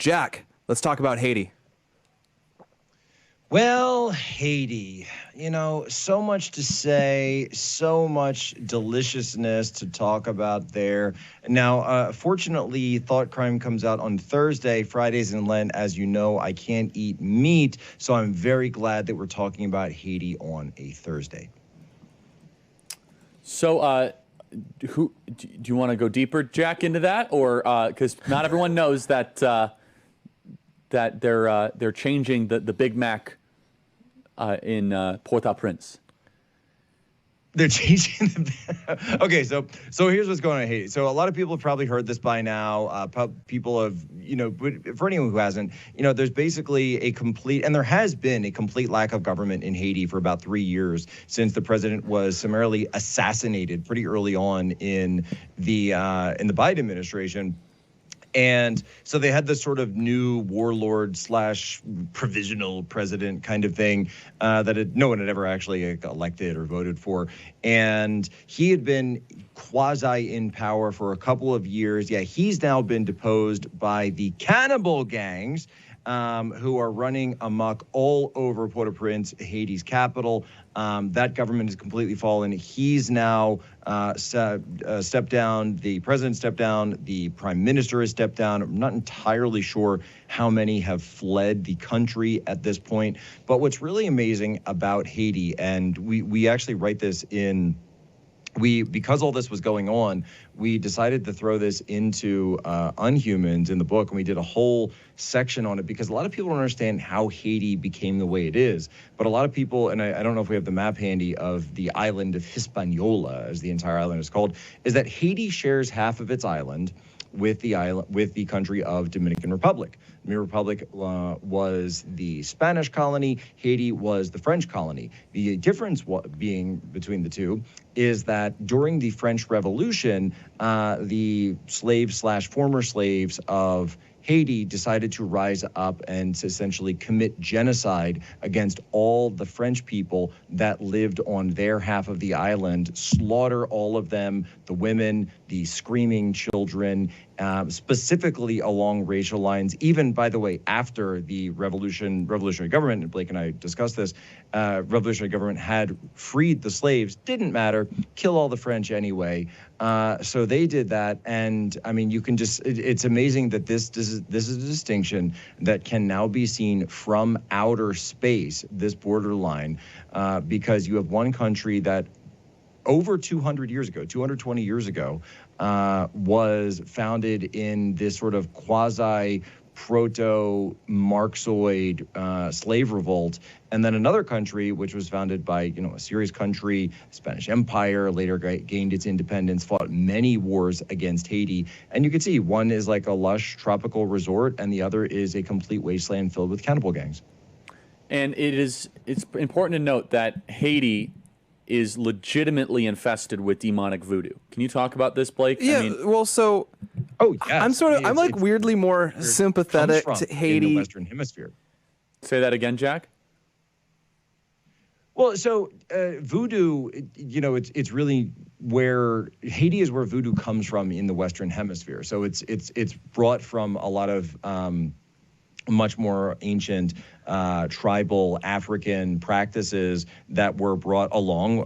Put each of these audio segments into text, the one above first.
Jack, let's talk about Haiti. Well, Haiti, so much to say, so much deliciousness to talk about there. Now, fortunately, Thought Crime comes out on Thursday. Fridays in Lent, as you know, I can't eat meat, so I'm very glad that we're talking about Haiti on a Thursday. So, do you want to go deeper, Jack, into that, or because not everyone knows that that they're changing the Big Mac in Port-au-Prince? They're changing the. Okay, so here's what's going on in Haiti. So a lot of people have probably heard this by now. People have, but for anyone who hasn't, there's basically and there has been a complete lack of government in Haiti for about 3 years since the president was summarily assassinated pretty early on in the Biden administration. And so they had this sort of new warlord / provisional president kind of thing that no one had ever actually elected or voted for. And he had been quasi in power for a couple of years. Yeah, he's now been deposed by the Cannibal gangs, who are running amok all over Port-au-Prince, Haiti's capital. That government has completely fallen. He's now stepped down. The president stepped down. The prime minister has stepped down. I'm not entirely sure how many have fled the country at this point. But what's really amazing about Haiti, and we actually write this in... because all this was going on, we decided to throw this into Unhumans in the book, and we did a whole section on it because a lot of people don't understand how Haiti became the way it is. But a lot of people, and I don't know if we have the map handy of the island of Hispaniola, as the entire island is called, is that Haiti shares half of its island with the country of Dominican Republic. Dominican Republic was the Spanish colony. Haiti was the French colony. The difference being between the two is that during the French Revolution, the slaves / former slaves of Haiti decided to rise up and to essentially commit genocide against all the French people that lived on their half of the island, slaughter all of them, the women, the screaming children, specifically along racial lines. Even, by the way, after the revolutionary government, and Blake and I discussed this, revolutionary government had freed the slaves, didn't matter, kill all the French anyway. So they did that, and I mean, you can it's amazing that this is a distinction that can now be seen from outer space, this borderline, because you have one country that over 200 years ago, 220 years ago, was founded in this sort of proto-Marxoid slave revolt, and then another country which was founded by, a serious country, the Spanish Empire, later gained its independence, fought many wars against Haiti. And you can see one is like a lush tropical resort, and the other is a complete wasteland filled with cannibal gangs. And it's important to note that Haiti is legitimately infested with demonic voodoo. Can you talk about this, Blake? Yeah, Oh, yes. I'm like weirdly more sympathetic to Haiti. In the Western Hemisphere. Say that again, Jack? Well, so voodoo, it's really where Haiti is, where voodoo comes from in the Western Hemisphere. So it's brought from a lot of much more ancient tribal African practices that were brought along,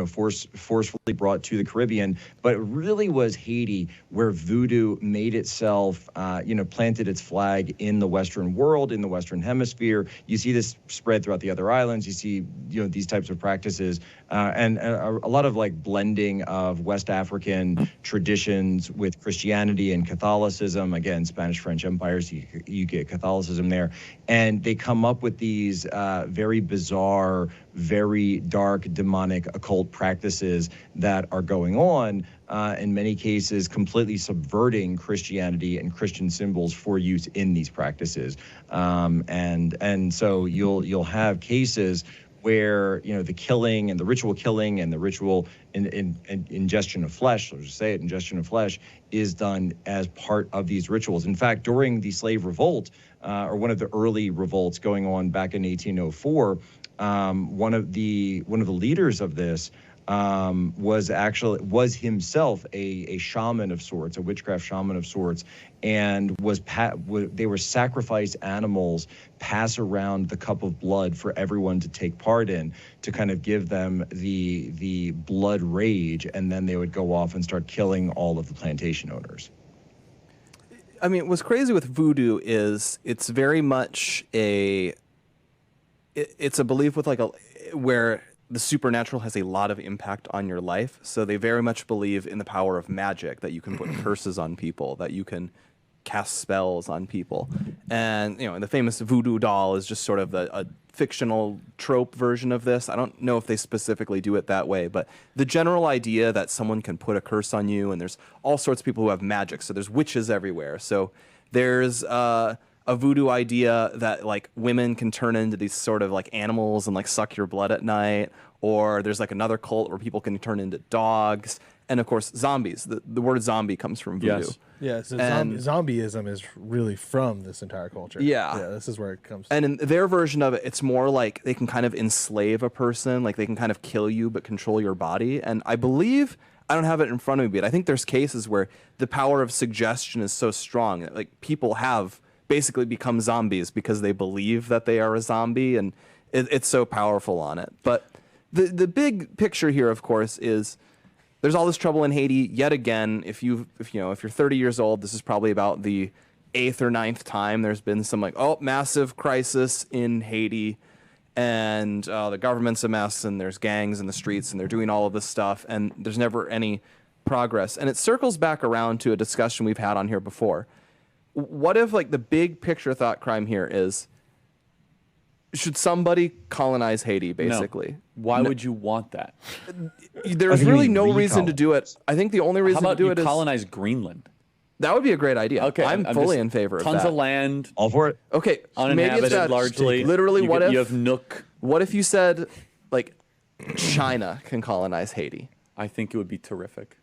forcefully brought to the Caribbean. But it really was Haiti where voodoo made itself, planted its flag in the Western world, in the Western Hemisphere. You see this spread throughout the other islands. You see, these types of practices and a lot of like blending of West African traditions with Christianity and Catholicism. Again, Spanish, French empires, you get Catholicism there. And they come up with these very bizarre, very dark, demonic, occult practices that are going on, in many cases, completely subverting Christianity and Christian symbols for use in these practices. And so you'll have cases where, the killing and the ritual killing and the ritual ingestion of flesh, let's just say it, ingestion of flesh, is done as part of these rituals. In fact, during the slave revolt, or one of the early revolts going on back in 1804, one of the leaders of this was himself a shaman of sorts, a witchcraft shaman of sorts, and they were sacrificed animals, pass around the cup of blood for everyone to take part in, to kind of give them the blood rage, and then they would go off and start killing all of the plantation owners. I mean, what's crazy with voodoo is it's very much it's a belief with where the supernatural has a lot of impact on your life. So they very much believe in the power of magic, that you can put curses on people, that you can cast spells on people. And, you know, the famous voodoo doll is just sort of a fictional trope version of this. I don't know if they specifically do it that way, but the general idea that someone can put a curse on you, and there's all sorts of people who have magic. So there's witches everywhere. So there's a voodoo idea that like women can turn into these sort of like animals and like suck your blood at night, or there's like another cult where people can turn into dogs, and of course zombies. The word zombie comes from voodoo. Yes. Yeah, so zombieism is really from this entire culture. Yeah. Yeah, this is where it comes. And in their version of it, it's more like they can kind of enslave a person, like they can kind of kill you but control your body. And I believe, I don't have it in front of me, but I think there's cases where the power of suggestion is so strong that like people have basically become zombies because they believe that they are a zombie, and it's so powerful on it. But the big picture here, of course, is there's all this trouble in Haiti yet again. If you're 30 years old, this is probably about the 8th or 9th time there's been some like, oh, massive crisis in Haiti, and the government's a mess, and there's gangs in the streets, and they're doing all of this stuff, and there's never any progress. And it circles back around to a discussion we've had on here before. What if like the big picture thought crime here is, should somebody colonize Haiti, basically? No. Why would you want that? There's really no reason to do it. I think the only reason to do it is colonize Greenland. That would be a great idea. Okay, I'm fully in favor of that. Tons of land, all for it. Okay, uninhabited maybe it's that, largely. Literally, you have Nook. What if you said like China can colonize Haiti? I think it would be terrific.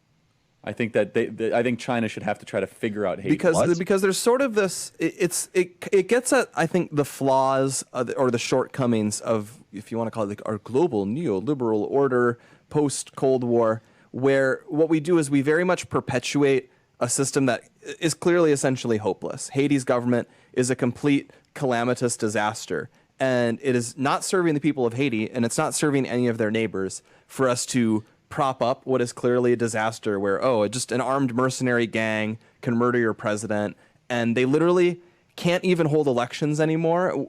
I think that I think China should have to try to figure out Haiti. Because there's sort of this, it gets at, I think, the flaws or the shortcomings of, if you want to call it like our global neoliberal order post-Cold War, where what we do is we very much perpetuate a system that is clearly essentially hopeless. Haiti's government is a complete calamitous disaster, and it is not serving the people of Haiti, and it's not serving any of their neighbors for us to prop up what is clearly a disaster where, oh, just an armed mercenary gang can murder your president, and they literally can't even hold elections anymore.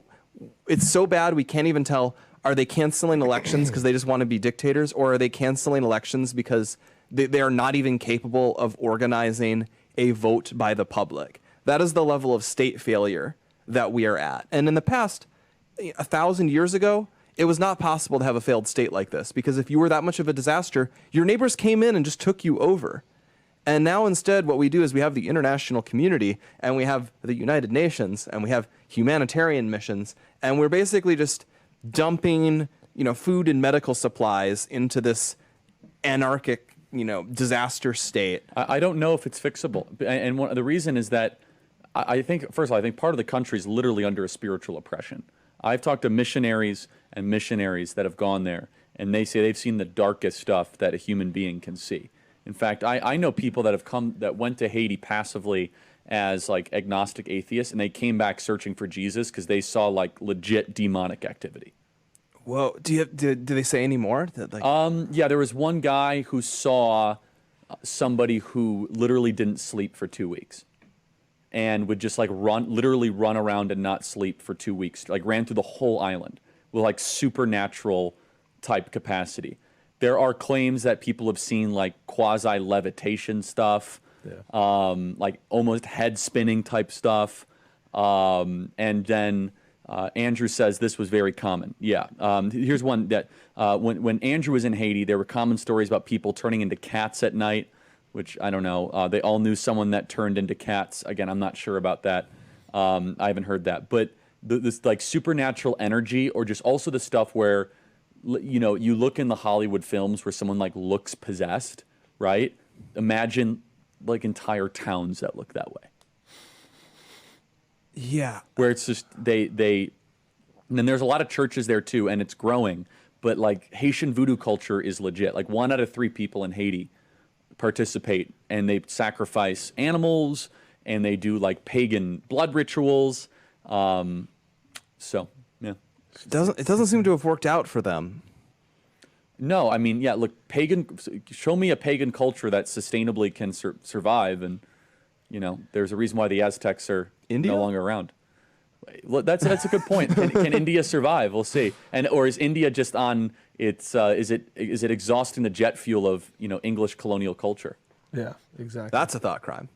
It's so bad we can't even tell, are they canceling elections because they just want to be dictators, or are they canceling elections because they are not even capable of organizing a vote by the public? That is the level of state failure that we are at. And in the past, 1,000 years ago, it was not possible to have a failed state like this, because if you were that much of a disaster, your neighbors came in and just took you over. And now instead what we do is we have the international community, and we have the United Nations, and we have humanitarian missions, and we're basically just dumping, food and medical supplies into this anarchic, disaster state. I don't know if it's fixable. And the reason is that I think, first of all, I think part of the country is literally under a spiritual oppression. I've talked to missionaries that have gone there, and they say they've seen the darkest stuff that a human being can see. In fact, I know people that went to Haiti passively as like agnostic atheists, and they came back searching for Jesus because they saw like legit demonic activity. Whoa! Do they say any more? Yeah, there was one guy who saw somebody who literally didn't sleep for 2 weeks, and would just like literally run around and not sleep for 2 weeks, like ran through the whole island with like supernatural type capacity. There are claims that people have seen like quasi levitation stuff, like almost head spinning type stuff, and then Andrew says this was very common. Yeah, here's one that when Andrew was in Haiti, there were common stories about people turning into cats at night, which I don't know. They all knew someone that turned into cats. Again, I'm not sure about that. I haven't heard that. But this like supernatural energy, or just also the stuff where, you look in the Hollywood films where someone like looks possessed, right? Imagine like entire towns that look that way. Yeah. Where it's just and then there's a lot of churches there too, and it's growing. But like Haitian voodoo culture is legit. Like 1 out of 3 people in Haiti participate, and they sacrifice animals and they do like pagan blood rituals. So yeah. It doesn't seem to have worked out for them. No, I mean, yeah, look, show me a pagan culture that sustainably can survive, and, you know, there's a reason why the Aztecs are India? no longer around. Look, that's a good point. Can India survive? We'll see. Or is India just on its, is it exhausting the jet fuel of, you know, English colonial culture? Yeah, exactly. That's a thought crime.